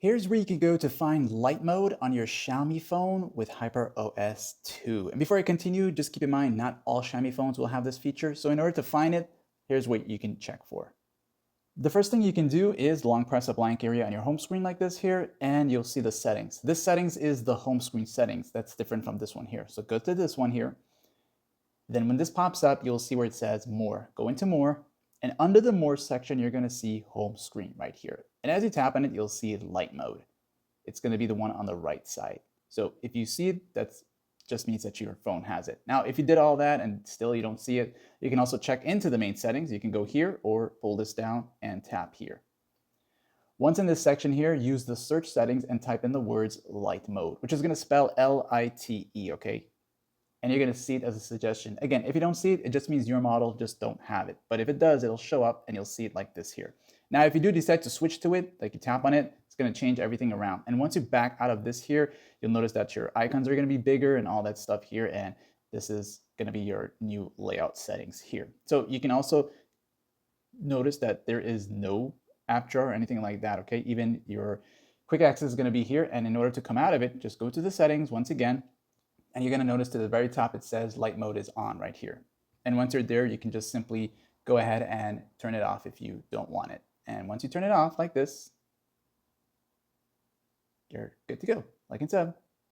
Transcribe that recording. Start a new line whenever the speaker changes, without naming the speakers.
Here's where you can go to find light mode on your Xiaomi phone with HyperOS 2. And before I continue, just keep in mind, not all Xiaomi phones will have this feature. So in order to find it, here's what you can check for. The first thing you can do is long press a blank area on your home screen like this here, and you'll see the settings. This settings is the home screen settings. That's different from this one here. So go to this one here. Then when this pops up, you'll see where it says more. Go into more, and under the more section, you're gonna see home screen right here. And as you tap on it, you'll see light mode. It's gonna be the one on the right side. So if you see it, that just means that your phone has it. Now, if you did all that and still you don't see it, you can also check into the main settings. You can go here or pull this down and tap here. Once in this section here, use the search settings and type in the words light mode, which is gonna spell L-I-T-E, okay? And you're gonna see it as a suggestion. Again, if you don't see it, it just means your model just don't have it. But if it does, it'll show up and you'll see it like this here. Now, if you do decide to switch to it, like you tap on it, it's gonna change everything around. And once you back out of this here, you'll notice that your icons are gonna be bigger and all that stuff here. And this is gonna be your new layout settings here. So you can also notice that there is no app drawer or anything like that, okay? Even your quick access is gonna be here. And in order to come out of it, just go to the settings once again, and you're gonna notice to the very top, it says light mode is on right here. And once you're there, you can just simply go ahead and turn it off if you don't want it. And once you turn it off like this, you're good to go, like I said.